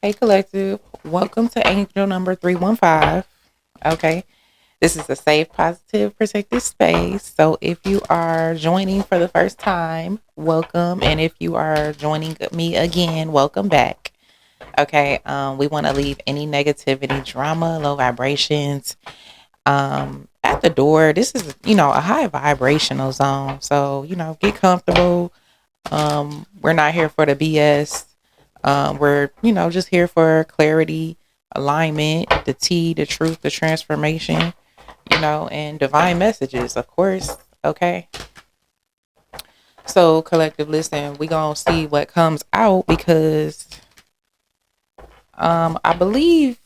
Hey, collective. Welcome to angel number 315. Okay. This is a safe, positive, protected space. So if you are joining for the first time, welcome. And if you are joining me again, welcome back. Okay. We want to leave any negativity, drama, low vibrations at the door. This is, a high vibrational zone. So, get comfortable. We're not here for the BS. We're, just here for clarity, alignment, the tea, the truth, the transformation, and divine messages, of course. Okay. So, collective, listen, we going to see what comes out because I believe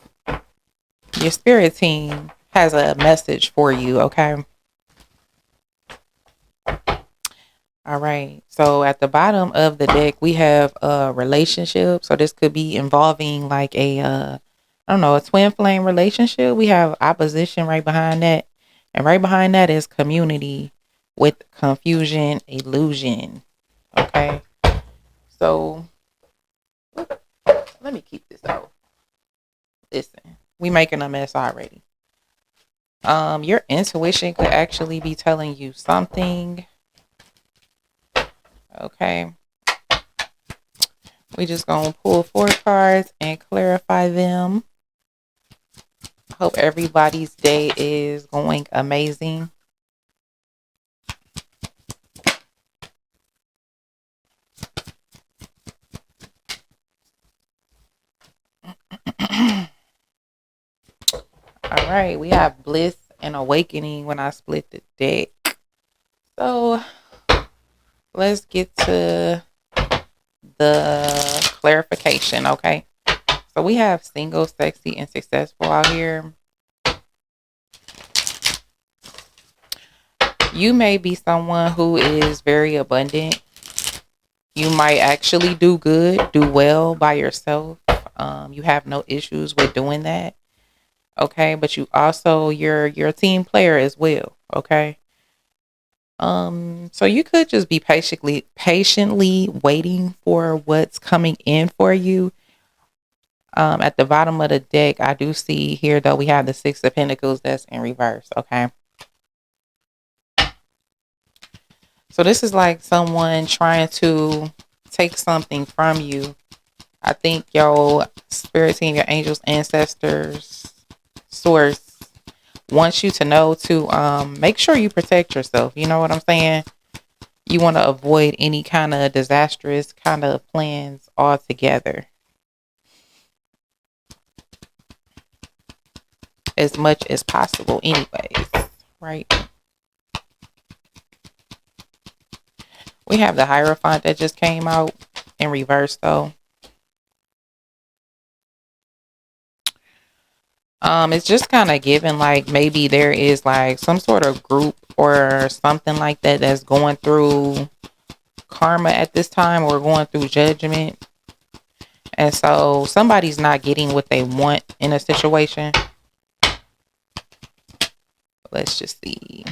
your spirit team has a message for you. Okay. All right. So at the bottom of the deck, we have a relationship. So this could be involving like I don't know, a twin flame relationship. We have opposition right behind that. And right behind that is community with confusion, illusion. Okay. So let me keep this out. Listen, we making a mess already. Your intuition could actually be telling you something. Okay. We just gonna pull 4 cards and clarify them. Hope everybody's day is going amazing. All right, we have bliss and awakening when I split the deck. So let's get to the clarification, okay? So we have single, sexy, and successful out here. You may be someone who is very abundant. You might actually do good, do well by yourself. You have no issues with doing that. Okay, but you also you're a team player as well. Okay. So you could just be patiently waiting for what's coming in for you. At the bottom of the deck, I do see here though we have the Six of Pentacles that's in reverse. Okay. So this is like someone trying to take something from you. I think your spirit team, your angels, ancestors, source wants you to know to make sure you protect yourself. You know what I'm saying? You want to avoid any kind of disastrous kind of plans altogether as much as possible anyways, right? We have the Hierophant that just came out in reverse though. It's just kind of given like maybe there is like some sort of group or something like that that's going through karma at this time or going through judgment. And so somebody's not getting what they want in a situation. Let's just see.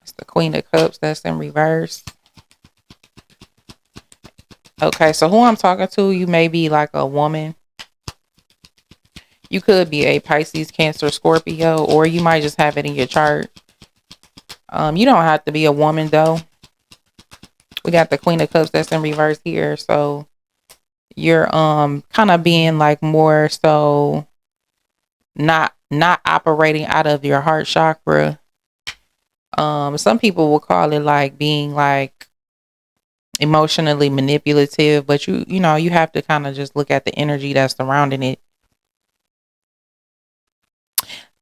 It's the Queen of Cups that's in reverse. Okay, so who I'm talking to, you may be like a woman. You could be a Pisces, Cancer, Scorpio, or you might just have it in your chart. You don't have to be a woman though. We got the Queen of Cups that's in reverse here. So you're kind of being like more so not operating out of your heart chakra. Some people will call it like being like emotionally manipulative, but you have to kind of just look at the energy that's surrounding it.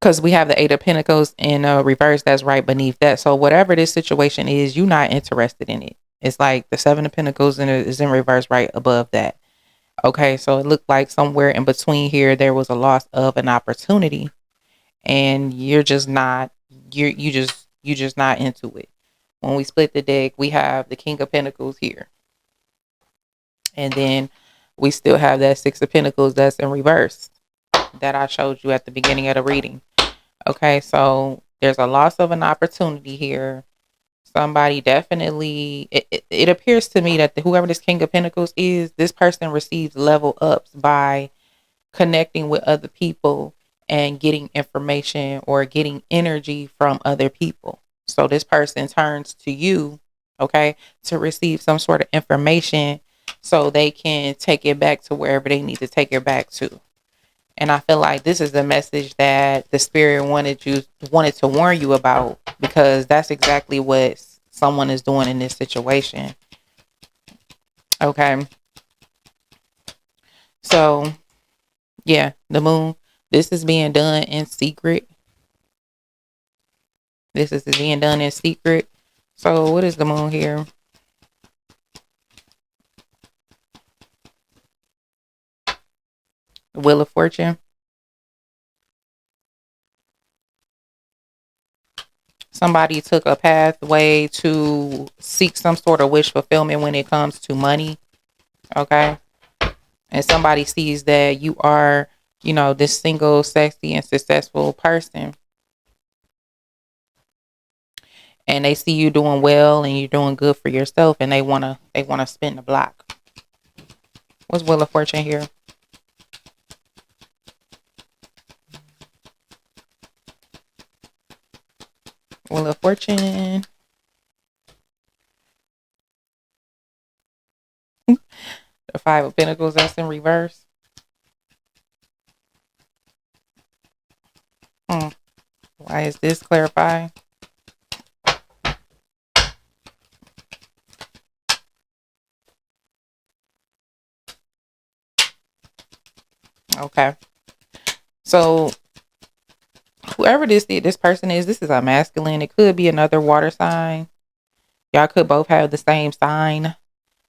Because we have the Eight of Pentacles in reverse that's right beneath that. So whatever this situation is, you're not interested in it. It's like the Seven of Pentacles is in reverse right above that. Okay, so it looked like somewhere in between here there was a loss of an opportunity, and you're just not you just not into it. When we split the deck, we have the King of Pentacles here, and then we still have that Six of Pentacles that's in reverse that I showed you at the beginning of the reading. Okay, so there's a loss of an opportunity here. Somebody definitely, it appears to me that whoever this King of Pentacles is, this person receives level ups by connecting with other people and getting information or getting energy from other people. So this person turns to you, okay, to receive some sort of information so they can take it back to wherever they need to take it back to. And I feel like this is the message that the spirit wanted to warn you about, because that's exactly what someone is doing in this situation. Okay. So yeah, the moon. This is being done in secret. This is being done in secret. So what is the moon here? Wheel of Fortune. Somebody took a pathway to seek some sort of wish fulfillment when it comes to money. Okay. And somebody sees that you are, this single, sexy, and successful person. And they see you doing well and you're doing good for yourself, and they wanna spin the block. What's Wheel of Fortune here? Wheel of Fortune. The Five of Pentacles, that's in reverse. Why is this clarifying? Okay. So whoever this person is, this is a masculine. It could be another water sign. Y'all could both have the same sign.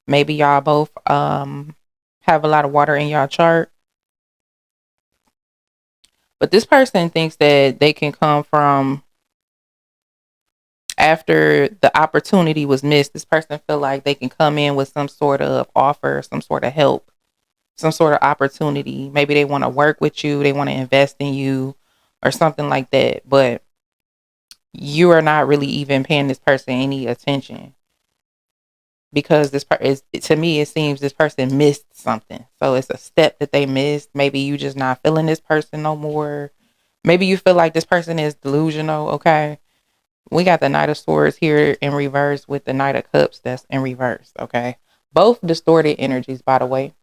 Maybe y'all both have a lot of water in y'all chart. But this person thinks that they can come from after the opportunity was missed. This person feel like they can come in with some sort of offer, some sort of help, some sort of opportunity. Maybe they want to work with you, they want to invest in you or something like that. But you are not really even paying this person any attention, because this part is, to me, it seems this person missed something. So it's a step that they missed. Maybe you just not feeling this person no more. Maybe you feel like this person is delusional. Okay. We got the Knight of Swords here in reverse with the Knight of Cups that's in reverse. Okay. Both distorted energies, by the way.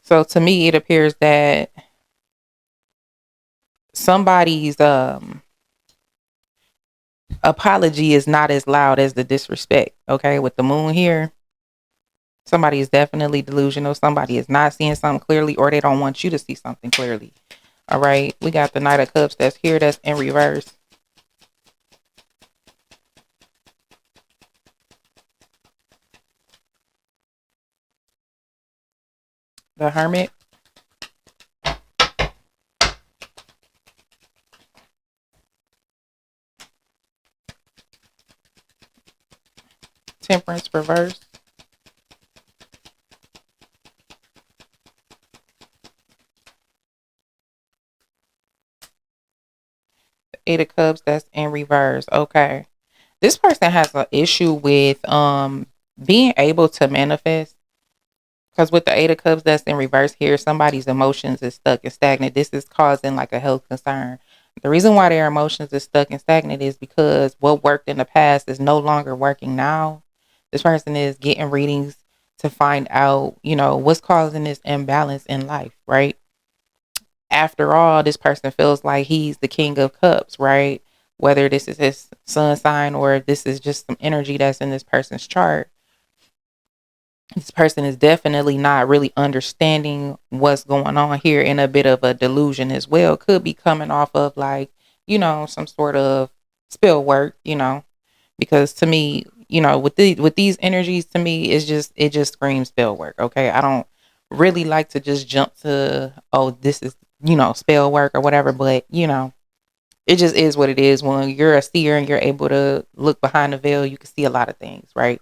So to me, it appears that somebody's apology is not as loud as the disrespect. Okay. With the moon here, somebody is definitely delusional. Somebody is not seeing something clearly, or they don't want you to see something clearly. All right. We got the Knight of Cups that's here, that's in reverse. The Hermit. Temperance reverse. Eight of Cups that's in reverse. Okay. This person has an issue with being able to manifest, because with the Eight of Cups that's in reverse here, somebody's emotions is stuck and stagnant. This is causing like a health concern. The reason why their emotions is stuck and stagnant is because what worked in the past is no longer working now. This person is getting readings to find out, what's causing this imbalance in life, right? After all, this person feels like he's the King of Cups, right? Whether this is his sun sign or if this is just some energy that's in this person's chart, this person is definitely not really understanding what's going on here, in a bit of a delusion as well. Could be coming off of like, some sort of spill work, because to me, with these energies, to me, it just screams spell work. Okay. I don't really like to just jump to, oh, this is, spell work or whatever, but it just is what it is. When you're a seer and you're able to look behind the veil, you can see a lot of things, right?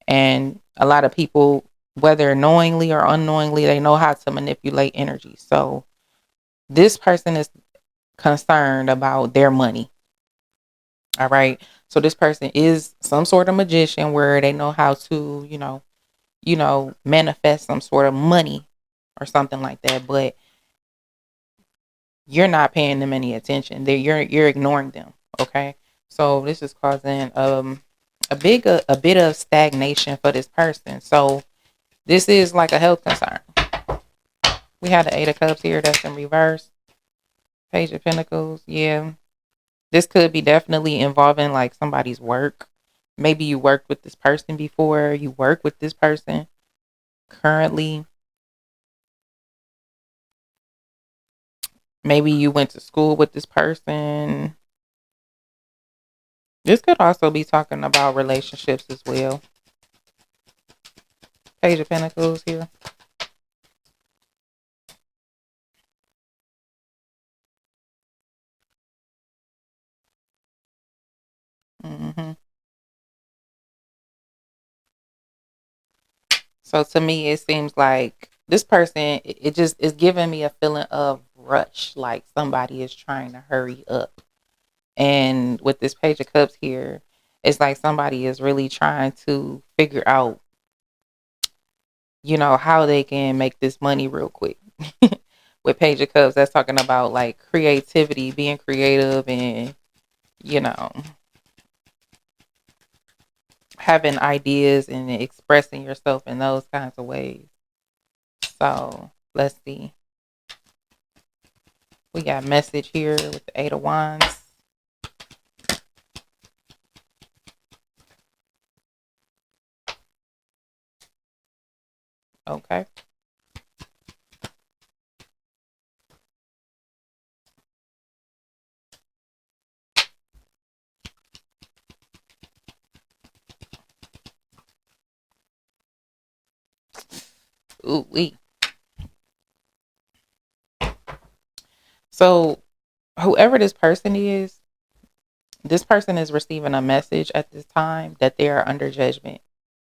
And a lot of people, whether knowingly or unknowingly, they know how to manipulate energy. So this person is concerned about their money. All right. So this person is some sort of magician where they know how to, manifest some sort of money or something like that. But you're not paying them any attention. You're ignoring them. Okay. So this is causing a bit of stagnation for this person. So this is like a health concern. We have the Eight of Cups here that's in reverse. Page of Pentacles. Yeah. This could be definitely involving like somebody's work. Maybe you worked with this person before. You work with this person currently. Maybe you went to school with this person. This could also be talking about relationships as well. Page of Pentacles here. hmm So to me, it seems like this person, it just is giving me a feeling of rush, like somebody is trying to hurry up. And with this Page of Cups here, it's like somebody is really trying to figure out, how they can make this money real quick. With Page of Cups, that's talking about like creativity, being creative, and, you know, having ideas and expressing yourself in those kinds of ways. So let's see. We got message here with the Eight of Wands. Okay. Ooh wee. So whoever this person is receiving a message at this time that they are under judgment,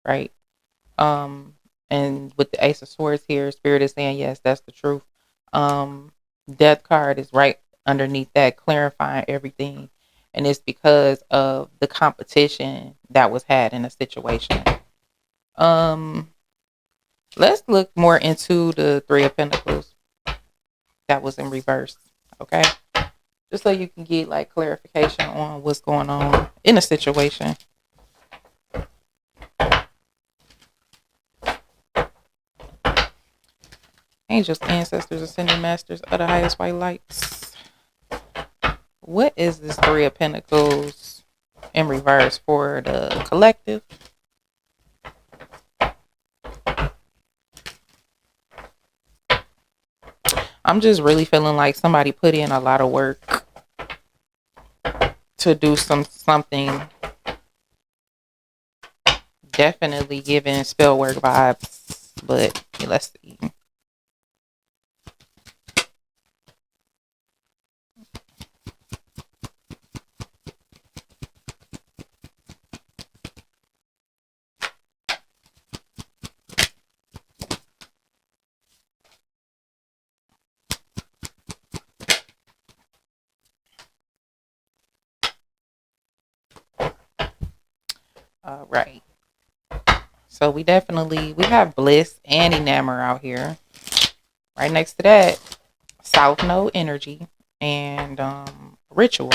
right? Um, and with the Ace of Swords here, Spirit is saying yes, that's the truth. Um, Death card is right underneath that, clarifying everything, and it's because of the competition that was had in a situation. Um, let's look more into the Three of Pentacles that was in reverse. Okay, just so you can get like clarification on what's going on in a situation. Angels, ancestors, ascended masters of the highest white lights. What is this Three of Pentacles in reverse for the collective? I'm just really feeling like somebody put in a lot of work to do something. Definitely giving spell work vibes, but let's see. All right. So we have bliss and enamor out here. Right next to that, South Node energy and ritual.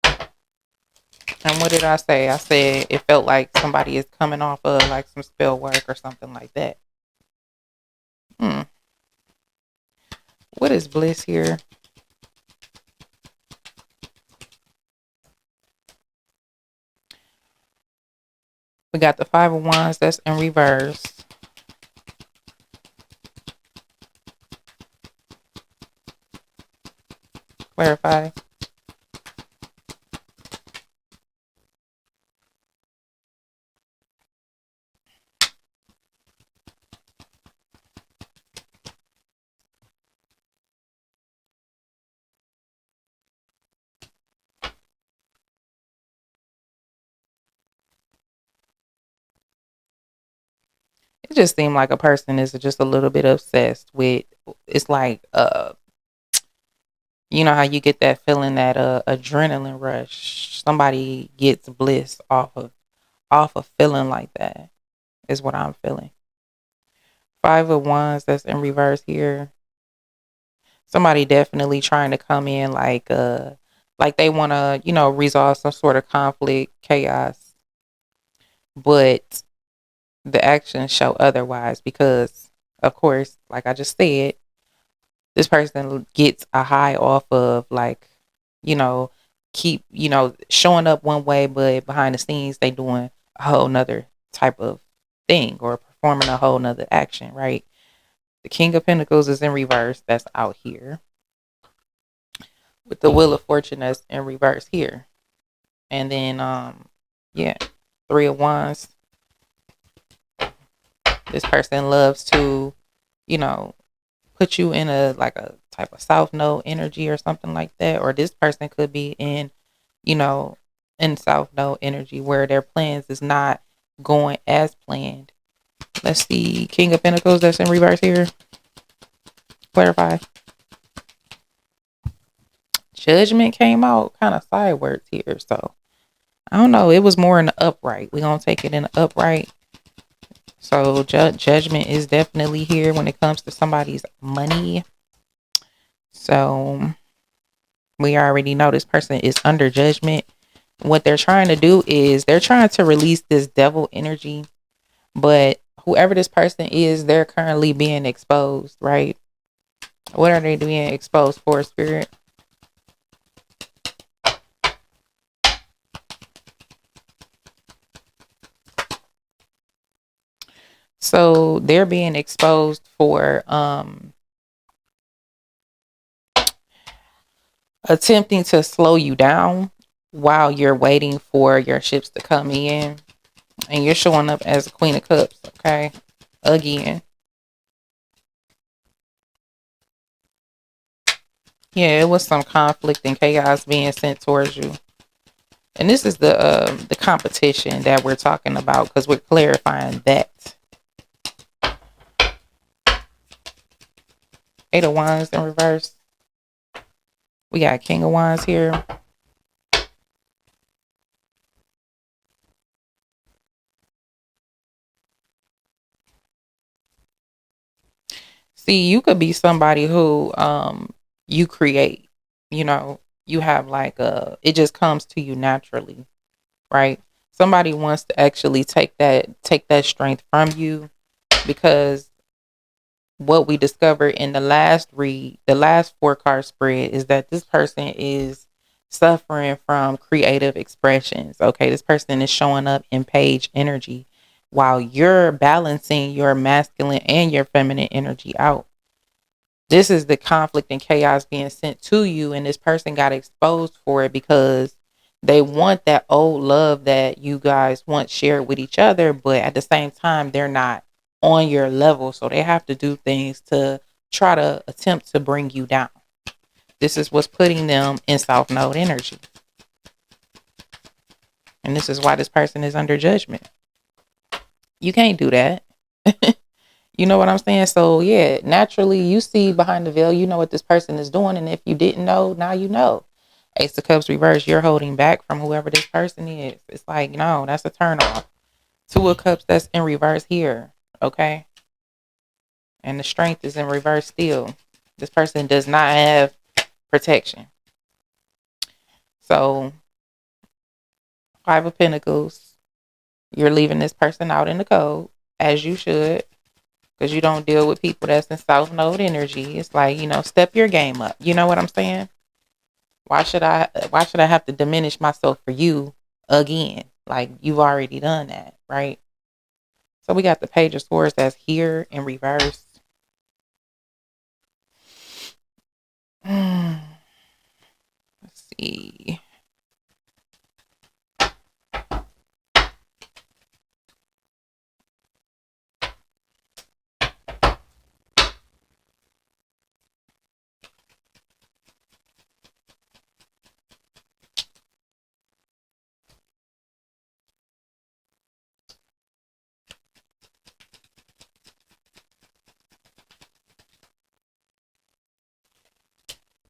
And what did I say? I said it felt like somebody is coming off of like some spell work or something like that. Hmm. What is bliss here? We got the Five of Wands that's in reverse. Clarify. It just seemed like a person is just a little bit obsessed with. It's like You know how you get that feeling, that adrenaline rush. Somebody gets bliss off of feeling like that is what I'm feeling. Five of Wands that's in reverse here. Somebody definitely trying to come in like they want to, resolve some sort of conflict, chaos, but the actions show otherwise because, of course, like I just said, this person gets a high off of, like, you know, keep, showing up one way, but behind the scenes they doing a whole nother type of thing or performing a whole nother action, right? The King of Pentacles is in reverse. That's out here. With the Wheel of Fortune that's in reverse here. And then yeah, Three of Wands. This person loves to, you know, put you in a like a type of south node energy or something like that. Or this person could be you know, in south node energy where their plans is not going as planned. Let's see, King of Pentacles that's in reverse here. Clarify. Judgment came out kind of sideways here, so I don't know. It was more in the upright. We're gonna take it in the upright. So judgment is definitely here when it comes to somebody's money. So we already know this person is under judgment. What they're trying to do is they're trying to release this devil energy, but whoever this person is, they're currently being exposed, right? What are they being exposed for, Spirit? So they're being exposed for attempting to slow you down while you're waiting for your ships to come in, and you're showing up as a Queen of Cups, okay? Again. Yeah, it was some conflict and chaos being sent towards you. And this is the competition that we're talking about because we're clarifying that. Eight of Wands in reverse. We got King of Wands here. See, you could be somebody who you create, you have like it just comes to you naturally, right? Somebody wants to actually take that strength from you because what we discovered in the last read, the last 4 card spread, is that this person is suffering from creative expressions. Okay, this person is showing up in page energy while you're balancing your masculine and your feminine energy out. This is the conflict and chaos being sent to you, and this person got exposed for it because they want that old love that you guys once shared with each other, but at the same time they're not on your level, so they have to do things to try to attempt to bring you down. This is what's putting them in south node energy, and this is why this person is under judgment. You can't do that. You know what I'm saying? So yeah, naturally you see behind the veil, you know what this person is doing. And if you didn't know, now you know. Ace of Cups reverse, you're holding back from whoever this person is. It's like, no, that's a turn off. Two of Cups, that's in reverse here. Okay. And the Strength is in reverse still. This person does not have protection. So Five of Pentacles, you're leaving this person out in the cold, as you should. Because you don't deal with people that's in south node energy. It's like, step your game up. You know what I'm saying? Why should I have to diminish myself for you again? Like, you've already done that, right? So we got the Page of Swords that's here in reverse. Let's see.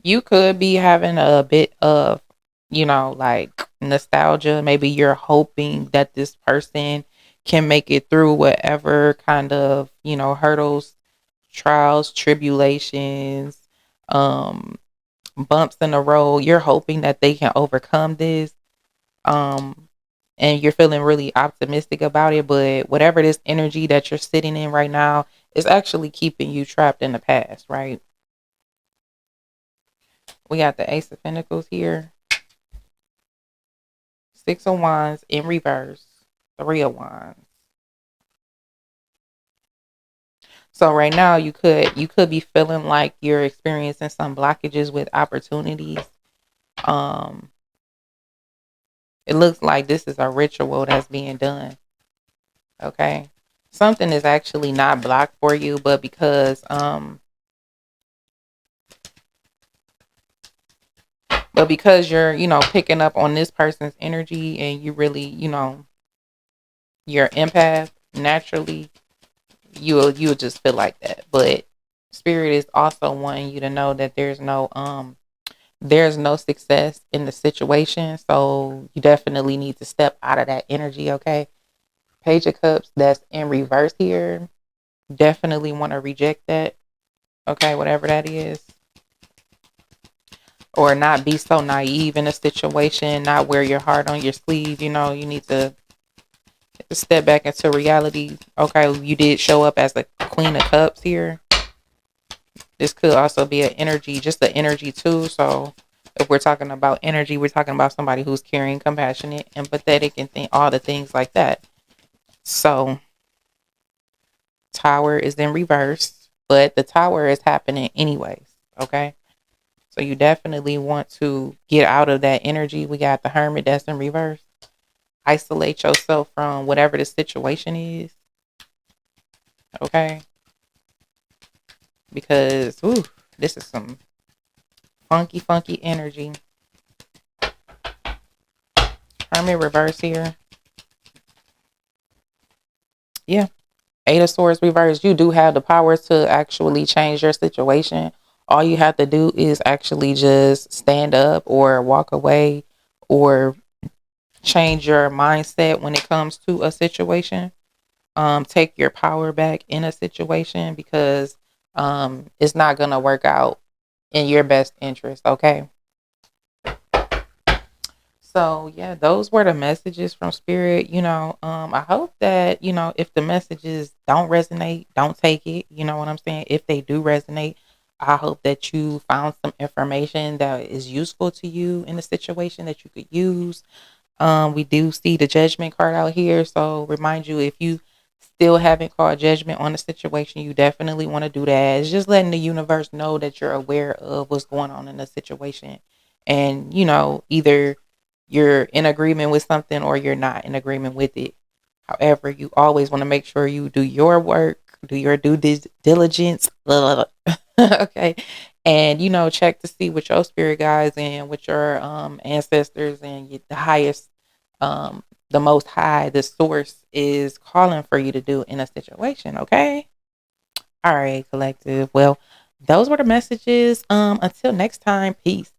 You could be having a bit of, like nostalgia. Maybe you're hoping that this person can make it through whatever kind of, hurdles, trials, tribulations, um, bumps in the road. You're hoping that they can overcome this. Um, and you're feeling really optimistic about it. But whatever this energy that you're sitting in right now is actually keeping you trapped in the past, right? We got the Ace of Pentacles here, Six of Wands in reverse, Three of Wands. So right now you could be feeling like you're experiencing some blockages with opportunities. Um, it looks like this is a ritual that's being done. Okay. Something is actually not blocked for you, but because you're, picking up on this person's energy and you really, you're empath naturally, you'll just feel like that. But spirit is also wanting you to know that there's no success in the situation. So you definitely need to step out of that energy, okay? Page of Cups that's in reverse here. Definitely want to reject that. Okay, whatever that is. Or not be so naive in a situation, not wear your heart on your sleeve. You need to step back into reality. Okay, you did show up as the Queen of Cups here. This could also be an energy, just the energy too. So if we're talking about energy, we're talking about somebody who's caring, compassionate, empathetic, and all the things like that. So Tower is in reverse, but the Tower is happening anyways. Okay. So you definitely want to get out of that energy. We got the Hermit that's in reverse. Isolate yourself from whatever the situation is. Okay. Because this is some funky, funky energy. Hermit reverse here. Yeah. Eight of Swords reverse. You do have the power to actually change your situation. All you have to do is actually just stand up or walk away or change your mindset when it comes to a situation. Take your power back in a situation because it's not going to work out in your best interest. Okay. So yeah, those were the messages from spirit. I hope that, if the messages don't resonate, don't take it. You know what I'm saying? If they do resonate, I hope that you found some information that is useful to you in the situation that you could use. We do see the Judgment card out here. So remind you, if you still haven't called judgment on the situation, you definitely want to do that. It's just letting the universe know that you're aware of what's going on in the situation. And, either you're in agreement with something or you're not in agreement with it. However, you always want to make sure you do your work, do your diligence. Okay. And, check to see with your spirit guides and with your ancestors and the highest, the most high, the source is calling for you to do in a situation. Okay. All right, collective. Well, those were the messages. Until next time, peace.